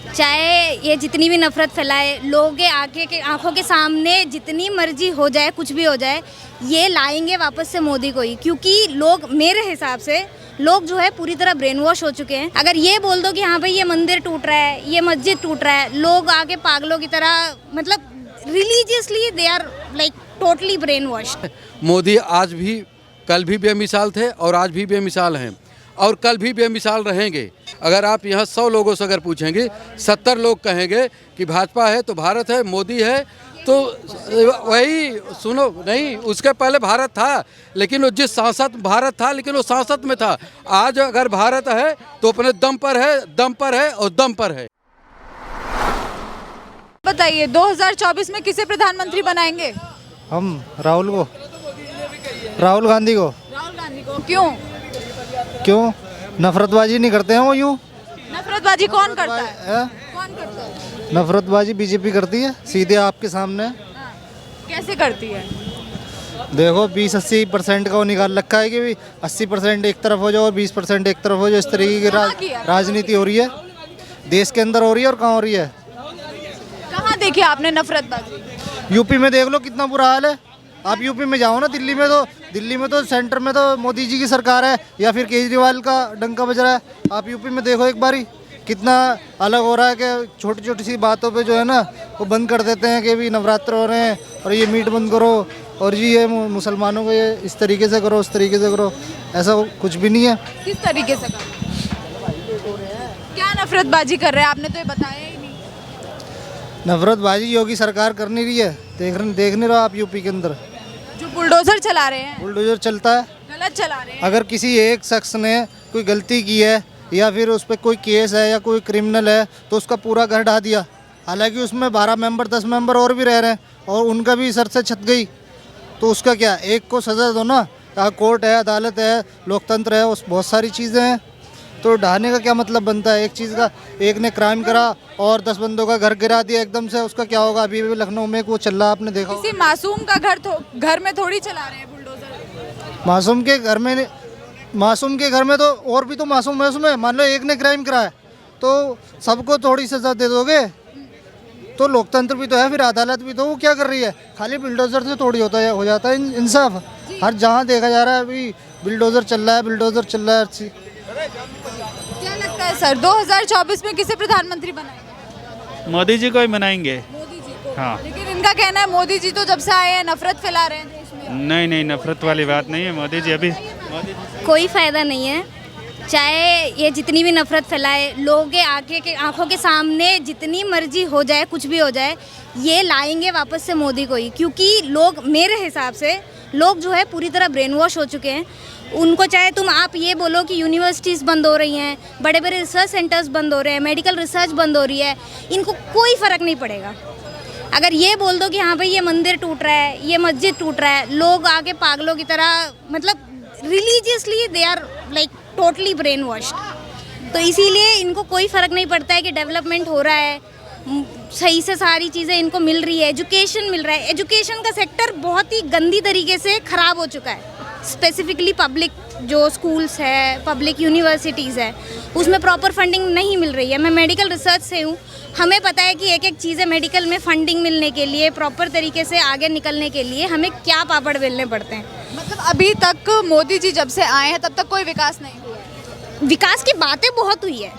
चाहे ये जितनी भी नफरत फैलाए, लोगों के आंखों के सामने जितनी मर्जी हो जाए, कुछ भी हो जाए, ये लाएंगे वापस से मोदी को ही, क्योंकि लोग, मेरे हिसाब से लोग जो है पूरी तरह ब्रेन वॉश हो चुके हैं। अगर ये बोल दो कि हाँ भाई ये मंदिर टूट रहा है, ये मस्जिद टूट रहा है, लोग आके पागलों की तरह, मतलब religiously they are like totally brain wash. Modi आज भी, कल भी बेमिसाल थे और आज भी बेमिसाल हैं और कल भी बेमिसाल रहेंगे। अगर आप यहाँ 100 लोगों से अगर पूछेंगे, 70 लोग कहेंगे कि भाजपा है तो भारत है, मोदी है तो वही सुनो नहीं, उसके पहले भारत था, लेकिन वो जिस सांसद भारत था, लेकिन वो सांसद में था। आज अगर भारत है तो अपने दम पर है, दम पर है और दम पर है। बताइए 2024 में किसे प्रधानमंत्री बनाएंगे? हम राहुल गांधी को। राहुल गांधी को। क्यों? नफरतबाजी नहीं करते हैं वो यूं। नफरतबाजी कौन करता है? कौन करता है? नफरतबाजी बीजेपी करती है, सीधे आपके सामने। कैसे करती है? देखो 20-80% का वो निकाल रखा है कि 80% एक तरफ हो जाओ और 20% एक तरफ हो जाओ। इस तरीके की राजनीति हो रही है, देश के अंदर हो रही है। और कहाँ हो रही है? कहाँ देखी आपने नफरतबाजी? यूपी में देख लो कितना बुरा हाल है। आप यूपी में जाओ ना, दिल्ली में तो सेंटर में तो मोदी जी की सरकार है या फिर केजरीवाल का डंका बज रहा है। आप यूपी में देखो एक बारी, कितना अलग हो रहा है कि छोटी छोटी सी बातों पे जो है ना वो बंद कर देते हैं कि भी नवरात्र हो रहे हैं और ये मीट बंद करो और जी ये मुसलमानों को ये इस तरीके से करो, उस तरीके से करो। ऐसा कुछ भी नहीं है। किस तरीके से करो? क्या नफरतबाजी कर रहे हैं? आपने तो ये बताया ही नहीं। नफरतबाजी योगी सरकार कर नहीं रही है। देख नहीं रहो आप यूपी के अंदर जो बुलडोजर चला रहे हैं। बुलडोजर चलता है, गलत चला रहे हैं। अगर किसी एक शख्स ने कोई गलती की है या फिर उस पर कोई केस है या कोई क्रिमिनल है तो उसका पूरा घर ढा दिया। हालांकि उसमें 12 मेंबर 10 मेंबर और भी रह रहे हैं और उनका भी सर से छत गई, तो उसका क्या? एक को सज़ा दो ना। यहाँ कोर्ट है, अदालत है, लोकतंत्र है, उस बहुत सारी चीज़ें हैं। तो ढाने का क्या मतलब बनता है? एक चीज़ का, एक ने क्राइम करा और 10 बंदों का घर गिरा दिया एकदम से, उसका क्या होगा? अभी भी लखनऊ में वो चल रहा, आपने देखा। किसी मासूम का घर में थोड़ी चला रहे हैं बुलडोजर। मासूम के घर में तो और भी तो मासूम है उसमें। मान लो एक ने क्राइम करा है तो सबको थोड़ी सजा दे दोगे? तो लोकतंत्र भी तो है, फिर अदालत भी तो। वो क्या कर रही है? खाली बुलडोजर से थोड़ी हो जाता है इंसाफ। हर जहाँ देखा जा रहा है अभी बुलडोजर चल रहा है। क्या लगता है सर 2024 में किसे प्रधानमंत्री बनाएंगे? मोदी जी को ही बनाएंगे। मोदी जी को। हाँ। लेकिन इनका कहना है मोदी जी तो जब से आए हैं नफरत फैला रहे हैं देश में। नहीं, नफरत वाली बात नहीं है। मोदी जी अभी कोई फ़ायदा नहीं है। चाहे ये जितनी भी नफरत फैलाए, लोगों के आंखों के सामने जितनी मर्जी हो जाए, कुछ भी हो जाए, ये लाएंगे वापस से मोदी को ही, क्योंकि लोग, मेरे हिसाब से लोग जो है पूरी तरह ब्रेन वॉश हो चुके हैं। उनको चाहे आप ये बोलो कि यूनिवर्सिटीज़ बंद हो रही हैं, बड़े बड़े रिसर्च सेंटर्स बंद हो रहे हैं, मेडिकल रिसर्च बंद हो रही है, इनको कोई फ़र्क नहीं पड़ेगा। अगर ये बोल दो कि हाँ भाई ये मंदिर टूट रहा है, ये मस्जिद टूट रहा है, लोग आके पागलों की तरह, मतलब religiously they are like totally brain washed. तो इसीलिए इनको कोई फ़र्क नहीं पड़ता है कि डेवलपमेंट हो रहा है, सही से सारी चीज़ें इनको मिल रही है, एजुकेशन मिल रहा है। एजुकेशन का सेक्टर बहुत ही गंदी तरीके से ख़राब हो चुका है। स्पेसिफिकली पब्लिक जो स्कूल्स है, पब्लिक यूनिवर्सिटीज़ है, उसमें प्रॉपर फंडिंग नहीं मिल रही है। मैं मेडिकल रिसर्च से हूँ, हमें पता है कि एक एक चीज़ें मेडिकल में फंडिंग मिलने के लिए, प्रॉपर तरीके से आगे निकलने के लिए हमें क्या पापड़ बेलने पड़ते हैं। मतलब अभी तक मोदी जी जब से आए हैं तब तक कोई विकास नहीं हुआ है। विकास की बातें बहुत हुई है,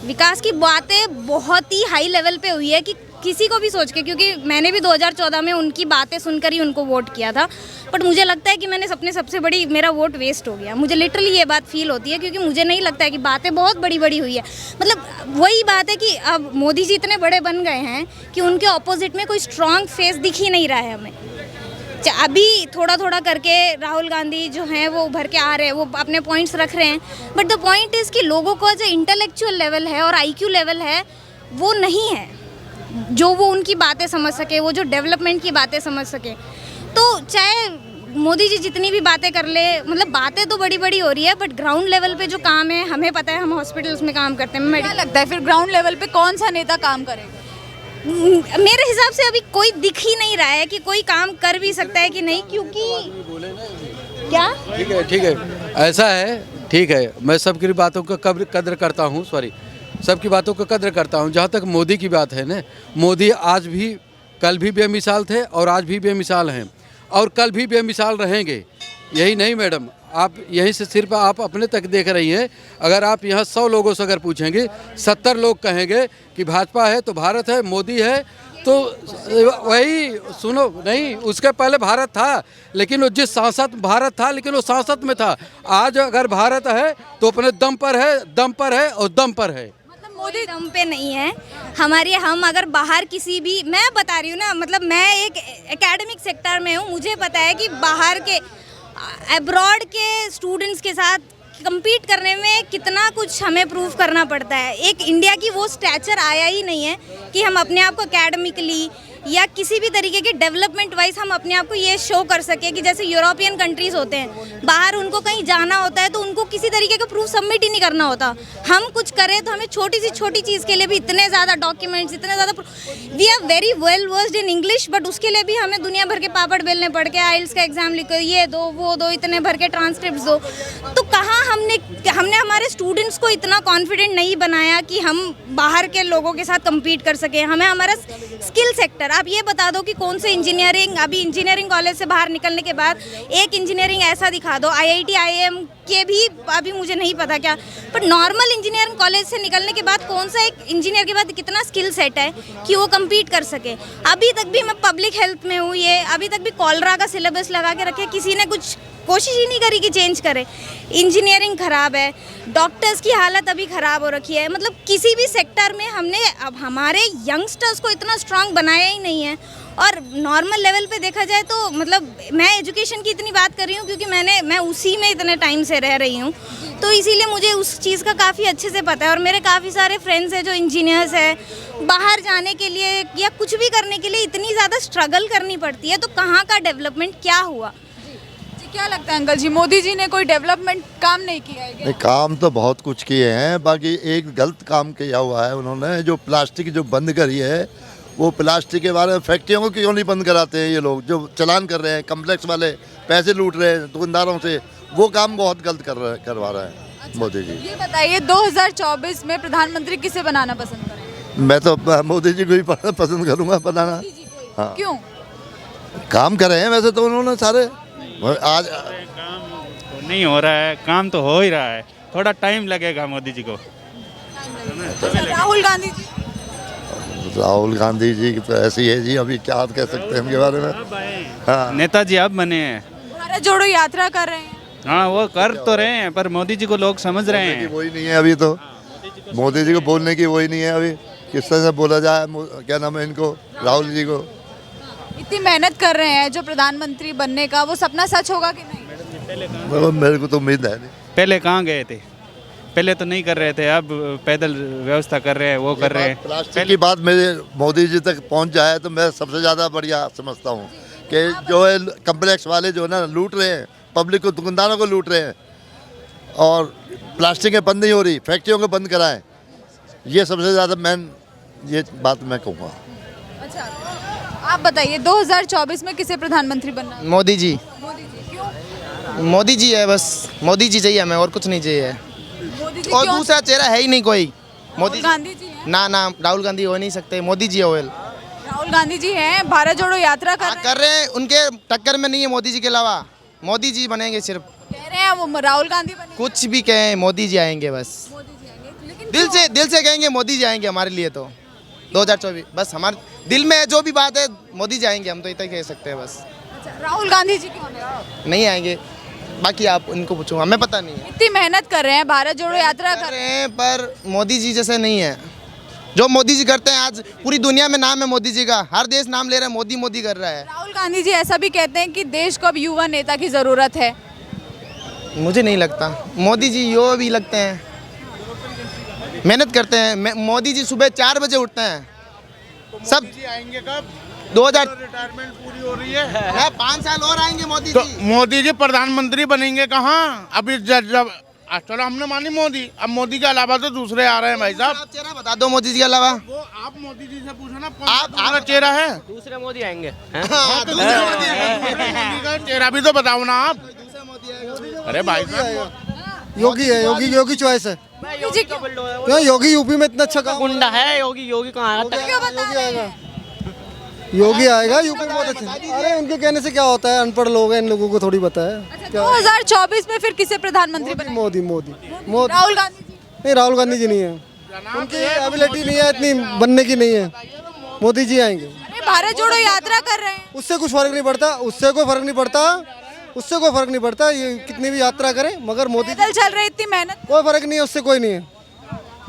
विकास की बातें बहुत ही हाई लेवल पे हुई है कि किसी को भी सोच के, क्योंकि मैंने भी 2014 में उनकी बातें सुनकर ही उनको वोट किया था, बट मुझे लगता है कि मैंने अपने सबसे बड़ी, मेरा वोट वेस्ट हो गया। मुझे लिटरली ये बात फील होती है, क्योंकि मुझे नहीं लगता है कि बातें बहुत बड़ी बड़ी हुई है। मतलब वही बात है कि अब मोदी जी इतने बड़े बन गए हैं कि उनके ऑपोजिट में कोई स्ट्रॉन्ग फेस दिख ही नहीं रहा है हमें। अभी थोड़ा थोड़ा करके राहुल गांधी जो हैं वो उभर के आ रहे हैं, वो अपने पॉइंट्स रख रहे हैं, बट द पॉइंट इज़ कि लोगों का जो इंटेलेक्चुअल लेवल है और IQ लेवल है वो नहीं है, जो वो उनकी बातें समझ सके, वो जो डेवलपमेंट की बातें समझ सके। तो चाहे मोदी जी जितनी भी बातें कर ले, मतलब बातें तो बड़ी बड़ी हो रही है, बट ग्राउंड लेवल पे जो काम है, हमें पता है, हम हॉस्पिटल्स में काम करते हैं। क्या लगता है फिर ग्राउंड लेवल पे कौन सा नेता काम करेगा? मेरे हिसाब से अभी कोई दिख ही नहीं रहा है कि कोई काम कर भी सकता है कि नहीं, क्योंकि क्या ठीक है, ऐसा है, ठीक है, मैं सबकी बातों का कद्र करता हूँ, सॉरी, सबकी बातों को कद्र करता हूँ। जहाँ तक मोदी की बात है ना, मोदी आज भी कल भी बेमिसाल थे और आज भी बेमिसाल हैं और कल भी बेमिसाल रहेंगे। यही नहीं मैडम, आप यहीं से सिर्फ आप अपने तक देख रही हैं। अगर आप यहाँ 100 लोगों से अगर पूछेंगे, 70 लोग कहेंगे कि भाजपा है तो भारत है, मोदी है तो वही सुनो नहीं, उसके पहले भारत था, लेकिन वो जिस सांसद भारत था लेकिन वो सांसद में था। आज अगर भारत है तो अपने दम पर है, दम पर है और दम पर है। मतलब मोदी दम पे नहीं है हमारी। हम अगर बाहर किसी भी, मैं बता रही हूँ ना, मतलब मैं एक एकेडमिक सेक्टर में हूँ, मुझे पता है कि बाहर के अब्रॉड के स्टूडेंट्स के साथ compete करने में कितना कुछ हमें प्रूव करना पड़ता है। एक इंडिया की वो स्टैचर आया ही नहीं है कि हम अपने आप को एकेडमिकली या किसी भी तरीके के डेवलपमेंट वाइज हम अपने आप को ये शो कर सके कि जैसे यूरोपियन कंट्रीज होते हैं, बाहर उनको कहीं जाना होता है तो उनको किसी तरीके का प्रूफ सबमिट ही नहीं करना होता। हम कुछ करें तो हमें छोटी सी छोटी चीज़ के लिए भी इतने ज़्यादा डॉक्यूमेंट्स, इतने ज़्यादा, we are very well versed in English, but उसके लिए भी हमें दुनिया भर के पापड़ बेलने पड़ के, आइल्स का एग्जाम लिखो, ये दो वो दो, इतने भर के ट्रांसक्रिप्ट दो। तो कहाँ हमने हमारे स्टूडेंट्स को इतना कॉन्फिडेंट नहीं बनाया कि हम बाहर के लोगों के साथ कम्पीट कर सकें। हमें हमारा स्किल सेक्टर, आप ये बता दो कि कौन से इंजीनियरिंग, अभी इंजीनियरिंग कॉलेज से बाहर निकलने के बाद एक इंजीनियरिंग ऐसा दिखा दो, IIT IIM के भी अभी मुझे नहीं पता क्या, पर नॉर्मल इंजीनियरिंग कॉलेज से निकलने के बाद कौन सा एक इंजीनियर के बाद कितना स्किल सेट है कि वो कम्पीट कर सके। अभी तक भी मैं पब्लिक हेल्थ में हूँ, ये अभी तक भी कॉलरा का सिलेबस लगा के रखे, किसी ने कुछ कोशिश ही नहीं करी कि चेंज करे। इंजीनियरिंग ख़राब है, डॉक्टर्स की हालत अभी ख़राब हो रखी है। मतलब किसी भी सेक्टर में हमने अब हमारे यंगस्टर्स को इतना स्ट्रांग बनाया ही नहीं है। और नॉर्मल लेवल पे देखा जाए तो मतलब मैं एजुकेशन की इतनी बात कर रही हूँ क्योंकि मैं उसी में इतने टाइम से रह रही हूँ, तो इसीलिए मुझे उस चीज़ का काफ़ी अच्छे से पता है। और मेरे काफ़ी सारे फ्रेंड्स हैं जो इंजीनियर्स हैं, बाहर जाने के लिए या कुछ भी करने के लिए इतनी ज़्यादा स्ट्रगल करनी पड़ती है, तो कहाँ का डेवलपमेंट क्या हुआ। क्या लगता है अंकल जी, मोदी जी ने कोई डेवलपमेंट काम नहीं किया है क्या? नहीं, काम तो बहुत कुछ किए हैं, बाकी एक गलत काम किया हुआ है उन्होंने। जो प्लास्टिक जो बंद करी है, वो प्लास्टिक के बारे में फैक्ट्रियों को क्यों नहीं बंद कराते हैं ये लोग जो चलान कर रहे हैं, कम्प्लेक्स वाले पैसे लूट रहे हैं दुकानदारों से, वो काम बहुत गलत करवा रहे हैं मोदी जी। ये बताइए 2024 में प्रधानमंत्री किसे बनाना पसंद करेंगे? मैं तो मोदी जी को ही पसंद करूँगा बनाना। हाँ, क्यों? काम करे हैं वैसे तो उन्होंने सारे। आज काम तो नहीं हो रहा है, काम तो हो ही रहा है, थोड़ा टाइम लगेगा मोदी जी को। राहुल गांधी जी, राहुल गांधी जी की तो ऐसी है जी, अभी क्या कह सकते हैं उनके बारे में। हाँ, नेताजी अब बने हैं। भारत जोड़ो यात्रा कर रहे हैं। हाँ, वो कर तो रहे हैं पर मोदी जी को लोग समझ रहे हैं। वही नहीं है अभी तो, मोदी जी को बोलने की वही नहीं है अभी। किस तरह से बोला जाए, क्या नाम है इनको, राहुल जी को। इतनी मेहनत कर रहे हैं जो प्रधानमंत्री बनने का, वो सपना सच होगा कि नहीं? मेरे को तो उम्मीद है नहीं। पहले कहाँ गए थे, पहले तो नहीं कर रहे थे, अब पैदल व्यवस्था कर रहे हैं, वो कर रहे हैं। प्लास्टिक की बात मेरे मोदी जी तक पहुंच जाए तो मैं सबसे ज़्यादा बढ़िया समझता हूं कि जो है कम्प्लेक्स वाले जो है ना लूट रहे हैं पब्लिक को, दुकानदारों को लूट रहे हैं, और प्लास्टिकें बंद नहीं हो रही, फैक्ट्रियों को बंद कराएं, ये सबसे ज़्यादा मेन ये बात मैं कहूँगा। अच्छा, आप बताइए 2024 में किसे प्रधानमंत्री बनना? मोदी जी। मोदी जी, क्यों? मोदी जी है बस, मोदी जी चाहिए हमें, और कुछ नहीं चाहिए। मोदी जी और क्यों? दूसरा चेहरा है ही नहीं कोई। मोदी गांधी जी हैं। ना राहुल गांधी हो नहीं सकते, मोदी जी है ओयल। राहुल गांधी जी हैं, भारत जोड़ो यात्रा कर रहे रहे हैं, उनके टक्कर में नहीं है मोदी जी के अलावा। मोदी जी बनेंगे सिर्फ, कह रहे हैं वो राहुल गांधी बने। कुछ भी कहें मोदी जी आएंगे बस। मोदी जी आएंगे, लेकिन दिल से कहेंगे मोदी जी आएंगे हमारे लिए तो 2024 बस हमारे दिल में जो भी बात है मोदी जी आएंगे, हम तो इतना कह सकते हैं बस। अच्छा, राहुल गांधी जी क्यों नहीं? नहीं आएंगे, बाकी आप उनको पूछो, हमें पता नहीं है। इतनी मेहनत कर रहे हैं, भारत जोड़ो यात्रा कर रहे हैं, पर मोदी जी जैसे नहीं है। जो मोदी जी करते हैं, आज पूरी दुनिया में नाम है मोदी जी का, हर देश नाम ले रहा है, मोदी मोदी कर रहा है। राहुल गांधी जी ऐसा भी कहते हैं कि देश को अब युवा नेता की जरूरत है। मुझे नहीं लगता, मोदी जी यो भी लगते हैं, मेहनत करते हैं। मोदी जी सुबह 4 बजे उठते हैं, सब आएंगे कब? 2000 रिटायरमेंट पूरी हो रही है 5 साल और आएंगे मोदी तो जी। मोदी जी प्रधानमंत्री बनेंगे कहाँ? अभी जब चलो हमने मानी मोदी, अब मोदी के अलावा तो दूसरे आ रहे हैं भाई साहब। आप चेहरा बता दो मोदी जी के अलावा। वो आप मोदी जी से पूछो ना, आप चेहरा है दूसरे मोदी आएंगे। हाँ, तो दूसरे मोदी का चेहरा भी तो बताओ ना आप। अरे भाई साहब, योगी है, योगी चॉइस है। योगी जी क्यों? योगी यूपी में इतना अच्छा काम गुंडा है योगी। योगी कहाँ आया? क्यों बता रहे हैं? योगी आएगा यूपी में बहुत अच्छा। अरे उनके कहने से क्या होता है, अनपढ़ लोग हैं, इन लोगों को थोड़ी पता है। अच्छा, 2024 में फिर किसे प्रधानमंत्री बनाएंगे? मोदी मोदी राहुल गांधी जी। नहीं, राहुल गांधी जी नहीं है, उनकी एबिलिटी नहीं है इतनी बनने की, नहीं है। मोदी जी आएंगे। अरे भारत जोड़ो यात्रा कर रहे हैं। उससे कुछ फर्क नहीं पड़ता, उससे कोई फर्क नहीं पड़ता, उससे कोई फर्क नहीं पड़ता। ये कितनी भी यात्रा करें, मगर मोदी पैदल चल रहे, इतनी मेहनत। कोई फर्क नहीं है, उससे कोई नहीं है।